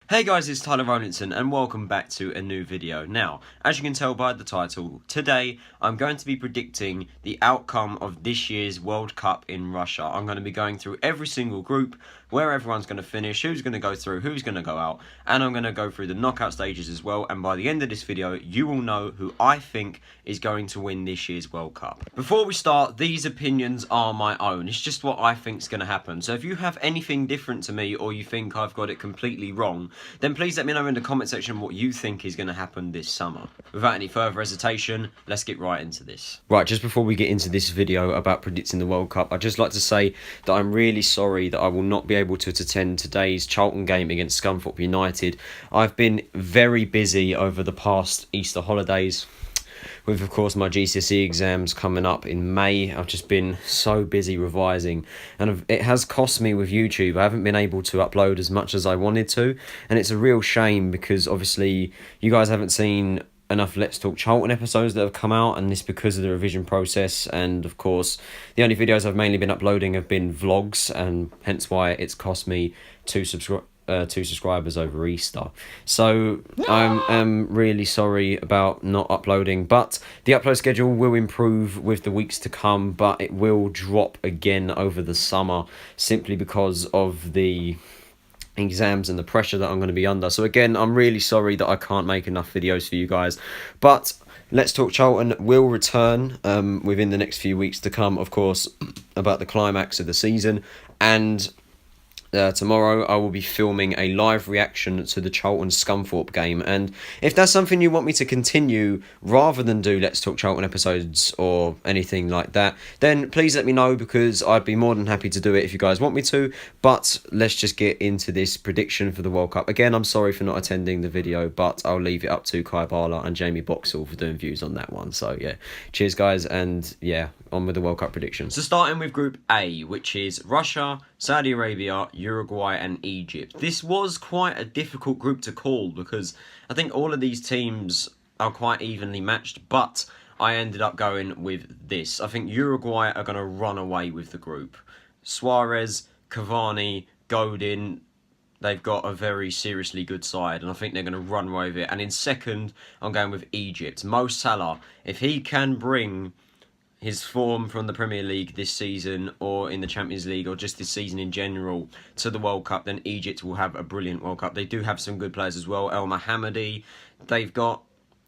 Hey guys, it's Tyler Rowlinson and welcome back to a new video. Now, as you can tell by the title, today I'm going to be predicting the outcome of this year's World Cup in Russia. I'm going to be going through every single group, where everyone's going to finish, who's going to go through, who's going to go out, and I'm going to go through the knockout stages as well, and by the end of this video, you will know who I think is going to win this year's World Cup. Before we start, these opinions are my own. It's just what I think is going to happen. So if you have anything different to me or you think I've got it completely wrong, then please let me know in the comment section what you think is going to happen this summer. Without any further hesitation, let's get right into this. Right, just before we get into this video about predicting the World Cup, I'd just like to say that I'm really sorry that I will not be able to attend today's Charlton game against Scunthorpe United. I've been very busy over the past Easter holidays, with of course my GCSE exams coming up in May. I've just been so busy revising, and it has cost me with YouTube. I haven't been able to upload as much as I wanted to, and it's a real shame because obviously you guys haven't seen enough Let's Talk Charlton episodes that have come out, and this because of the revision process. And of course the only videos I've mainly been uploading have been vlogs, and hence why it's cost me two subscribers over Easter. So I'm really sorry about not uploading, but the upload schedule will improve with the weeks to come, but it will drop again over the summer simply because of the exams and the pressure that I'm going to be under. So again, I'm really sorry that I can't make enough videos for you guys, but Let's Talk Charlton will return within the next few weeks to come, of course, about the climax of the season. And tomorrow I will be filming a live reaction to the Charlton Scunthorpe game, and if that's something you want me to continue rather than do Let's Talk Charlton episodes or anything like that, then please let me know, because I'd be more than happy to do it if you guys want me to. But let's just get into this prediction for the World Cup. Again, I'm sorry for not attending the video, but I'll leave it up to Kai Bala and Jamie Boxall for doing views on that one. So yeah, cheers guys, and yeah, on with the World Cup predictions. So starting with Group A, which is Russia, Saudi Arabia, Uruguay and Egypt. This was quite a difficult group to call because I think all of these teams are quite evenly matched, but I ended up going with this. I think Uruguay are going to run away with the group. Suarez, Cavani, Godin, they've got a very seriously good side, and I think they're going to run away with it. And in second, I'm going with Egypt. Mo Salah, if he can bring his form from the Premier League this season, or in the Champions League, or just this season in general, to the World Cup, then Egypt will have a brilliant World Cup. They do have some good players as well. El Mohammadi, they've got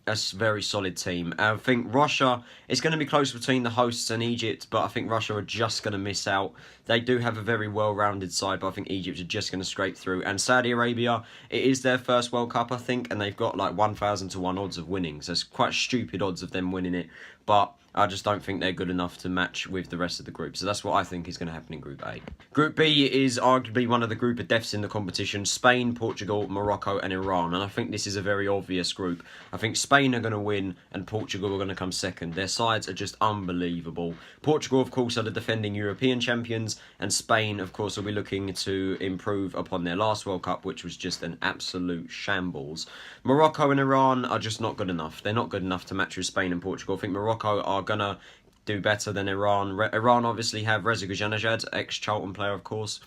a very solid team. I think Russia, it's going to be close between the hosts and Egypt, but I think Russia are just going to miss out. They do have a very well-rounded side, but I think Egypt are just going to scrape through. And Saudi Arabia, it is their first World Cup, I think, and they've got like 1,000 to 1 odds of winning. So it's quite stupid odds of them winning it, but I just don't think they're good enough to match with the rest of the group. So that's what I think is going to happen in Group A. Group B is arguably one of the group of deaths in the competition. Spain, Portugal, Morocco and Iran. And I think this is a very obvious group. I think Spain are going to win and Portugal are going to come second. Their sides are just unbelievable. Portugal, of course, are the defending European champions. And Spain, of course, will be looking to improve upon their last World Cup, which was just an absolute shambles. Morocco and Iran are just not good enough. They're not good enough to match with Spain and Portugal. I think Morocco are going to do better than Iran. Iran obviously have Reza Ghannouchi, ex-Charlton player, of course.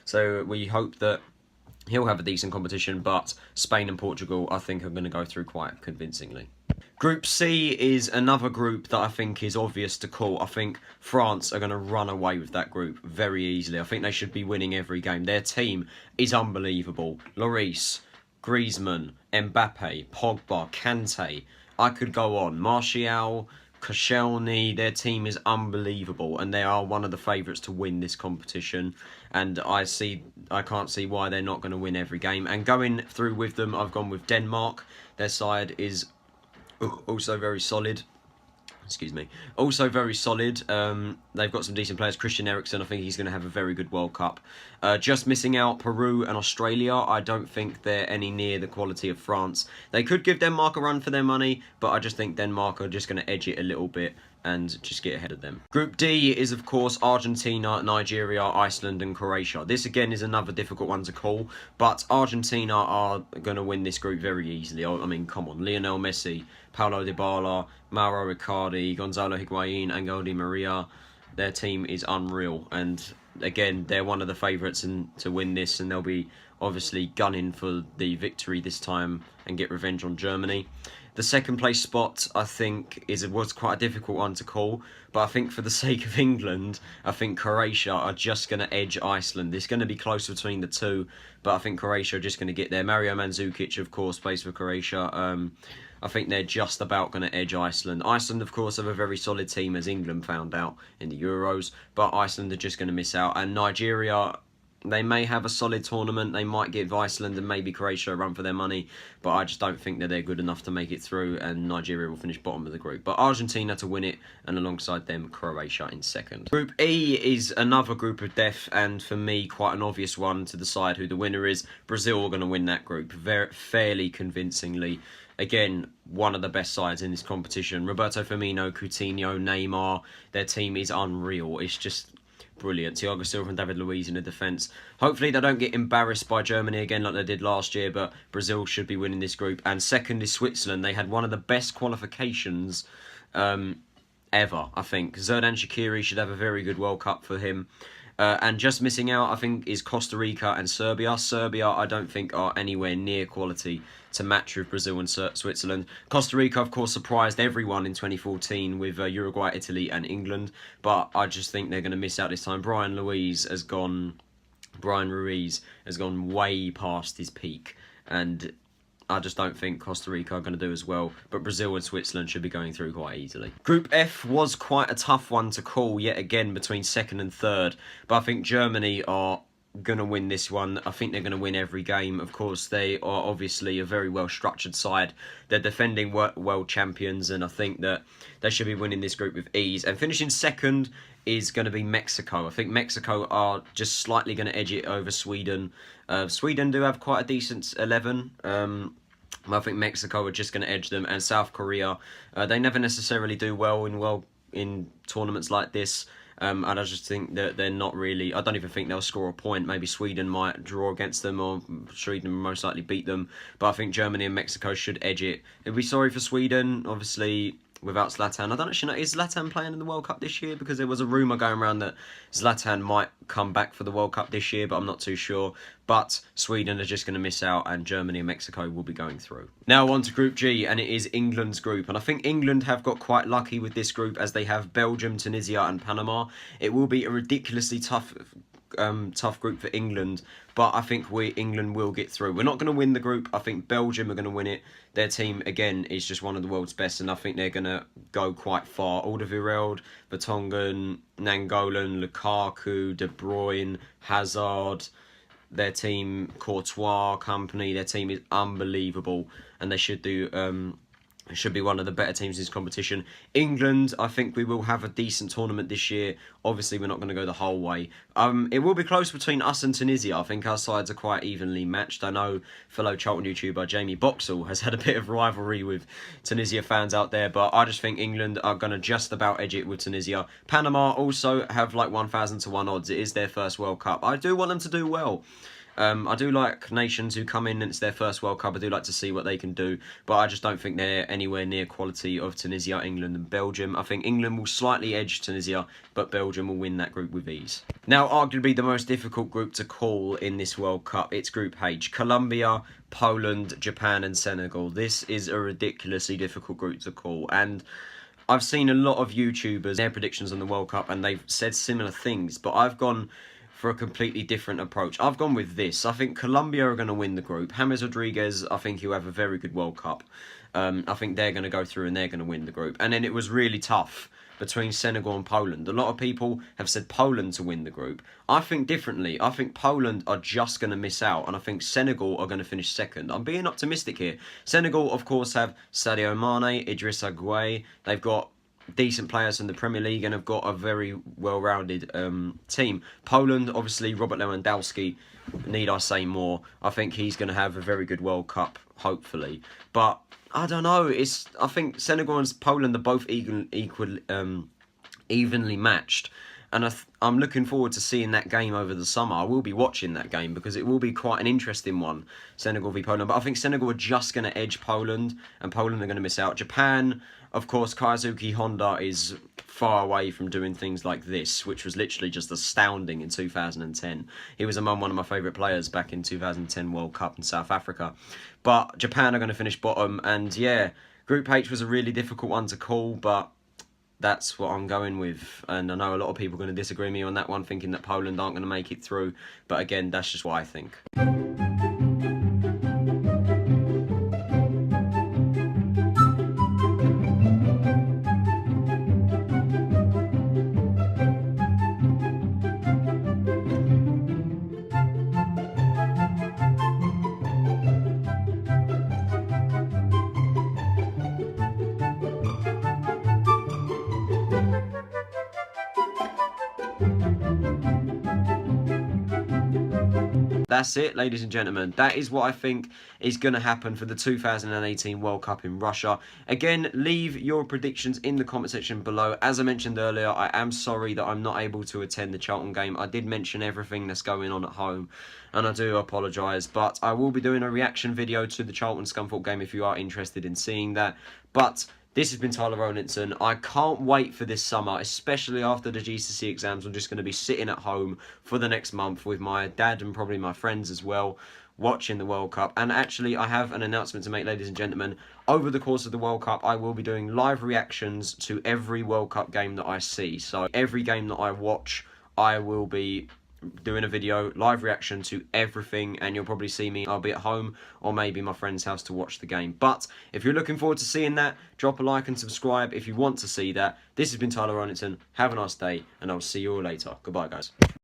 So we hope that he'll have a decent competition, but Spain and Portugal, I think, are going to go through quite convincingly. Group C is another group that I think is obvious to call. I think France are going to run away with that group very easily. I think they should be winning every game. Their team is unbelievable. Lloris, Griezmann, Mbappe, Pogba, Kante. I could go on. Martial, Koscielny, their team is unbelievable, and they are one of the favourites to win this competition. And I can't see why they're not going to win every game. And going through with them, I've gone with Denmark. Their side is also very solid. Excuse me. Also very solid. They've got some decent players. Christian Eriksen, I think he's going to have a very good World Cup. Just missing out Peru and Australia. I don't think they're any near the quality of France. They could give Denmark a run for their money, but I just think Denmark are just going to edge it a little bit and just get ahead of them. Group D is, of course, Argentina, Nigeria, Iceland and Croatia. This, again, is another difficult one to call, but Argentina are going to win this group very easily. I mean, come on. Lionel Messi, Paulo Dybala, Mauro Icardi, Gonzalo Higuain, Angel Di Maria. Their team is unreal, and again, they're one of the favourites to win this, and they'll be obviously gunning for the victory this time and get revenge on Germany. The second place spot, I think, was quite a difficult one to call, but I think for the sake of England, I think Croatia are just going to edge Iceland. It's going to be close between the two, but I think Croatia are just going to get there. Mario Mandzukic, of course, plays for Croatia. I think they're just about going to edge Iceland. Iceland, of course, have a very solid team, as England found out in the Euros, but Iceland are just going to miss out. And Nigeria, they may have a solid tournament. They might give Iceland and maybe Croatia a run for their money, but I just don't think that they're good enough to make it through, and Nigeria will finish bottom of the group. But Argentina to win it, and alongside them, Croatia in second. Group E is another group of death, and for me, quite an obvious one to decide who the winner is. Brazil are going to win that group fairly convincingly. Again, one of the best sides in this competition. Roberto Firmino, Coutinho, Neymar, their team is unreal. It's just brilliant. Thiago Silva and David Luiz in the defence. Hopefully they don't get embarrassed by Germany again like they did last year, but Brazil should be winning this group. And second is Switzerland. They had one of the best qualifications ever, I think. Xherdan Shaqiri should have a very good World Cup for him. And just missing out, I think, is Costa Rica and Serbia. Serbia, I don't think, are anywhere near quality to match with Brazil and Switzerland. Costa Rica, of course, surprised everyone in 2014 with Uruguay, Italy and England. But I just think they're going to miss out this time. Brian Ruiz has gone way past his peak. And I just don't think Costa Rica are going to do as well. But Brazil and Switzerland should be going through quite easily. Group F was quite a tough one to call yet again between second and third. But I think Germany are going to win this one. I think they're going to win every game. Of course, they are obviously a very well-structured side. They're defending world champions, and I think that they should be winning this group with ease. And finishing second is going to be Mexico. I think Mexico are just slightly going to edge it over Sweden. Sweden do have quite a decent 11. I think Mexico are just going to edge them, and South Korea, they never necessarily do well in tournaments like this. And I just think that they're not really... I don't even think they'll score a point. Maybe Sweden might draw against them, or Sweden will most likely beat them. But I think Germany and Mexico should edge it. It'd be sorry for Sweden, obviously, without Zlatan. I don't actually know, is Zlatan playing in the World Cup this year? Because there was a rumour going around that Zlatan might come back for the World Cup this year, but I'm not too sure. But Sweden are just going to miss out, and Germany and Mexico will be going through. Now on to Group G, and it is England's group. And I think England have got quite lucky with this group, as they have Belgium, Tunisia and Panama. It will be a ridiculously tough group for England, but I think England will get through. We're not going to win the group. I think Belgium are going to win it. Their team, again, is just one of the world's best, and I think they're going to go quite far. Alderweireld, Vertonghen, Nainggolan, Lukaku, De Bruyne, Hazard, their team, Courtois, company, their team is unbelievable, and they should do... should be one of the better teams in this competition. England, I think we will have a decent tournament this year. Obviously, we're not going to go the whole way. It will be close between us and Tunisia. I think our sides are quite evenly matched. I know fellow Charlton YouTuber Jamie Boxall has had a bit of rivalry with Tunisia fans out there, but I just think England are going to just about edge it with Tunisia. Panama also have like 1,000 to 1 odds. It is their first World Cup. I do want them to do well. I do like nations who come in and it's their first World Cup. I do like to see what they can do, but I just don't think they're anywhere near quality of Tunisia, England and Belgium. I think England will slightly edge Tunisia, but Belgium will win that group with ease. Now, arguably the most difficult group to call in this World Cup, it's Group H. Colombia, Poland, Japan and Senegal. This is a ridiculously difficult group to call, and I've seen a lot of YouTubers, their predictions on the World Cup, and they've said similar things, but I've gone for a completely different approach. I've gone with this. I think Colombia are going to win the group. James Rodriguez, I think he'll have a very good World Cup. I think they're going to go through and they're going to win the group. And then it was really tough between Senegal and Poland. A lot of people have said Poland to win the group. I think differently. I think Poland are just going to miss out, and I think Senegal are going to finish second. I'm being optimistic here. Senegal, of course, have Sadio Mane, Idrissa Gueye. They've got decent players in the Premier League and have got a very well-rounded team. Poland, obviously, Robert Lewandowski, need I say more? I think he's going to have a very good World Cup, hopefully. But I don't know. I think Senegal and Poland are both evenly matched. and I'm looking forward to seeing that game over the summer. I will be watching that game because it will be quite an interesting one, Senegal v Poland. But I think Senegal are just going to edge Poland, and Poland are going to miss out. Japan, of course, Kazuki Honda is far away from doing things like this, which was literally just astounding in 2010. He was among one of my favourite players back in 2010 World Cup in South Africa. But Japan are going to finish bottom, and yeah, Group H was a really difficult one to call, but that's what I'm going with. And I know a lot of people are going to disagree with me on that one, thinking that Poland aren't going to make it through. But again, that's just what I think. That's it, ladies and gentlemen. That is what I think is going to happen for the 2018 World Cup in Russia. Again, leave your predictions in the comment section below. As I mentioned earlier, I am sorry that I'm not able to attend the Charlton game. I did mention everything that's going on at home, and I do apologise. But I will be doing a reaction video to the Charlton Scunthorpe game if you are interested in seeing that. But this has been Tyler Rowlinson. I can't wait for this summer, especially after the GCSE exams. I'm just going to be sitting at home for the next month with my dad and probably my friends as well, watching the World Cup. And actually, I have an announcement to make, ladies and gentlemen. Over the course of the World Cup, I will be doing live reactions to every World Cup game that I see. So every game that I watch, I will be doing a video, live reaction to everything, and you'll probably see me. I'll be at home or maybe my friend's house to watch the game. But if you're looking forward to seeing that, drop a like and subscribe if you want to see that. This has been Tyler Rowlinson. Have a nice day, and I'll see you all later. Goodbye, guys.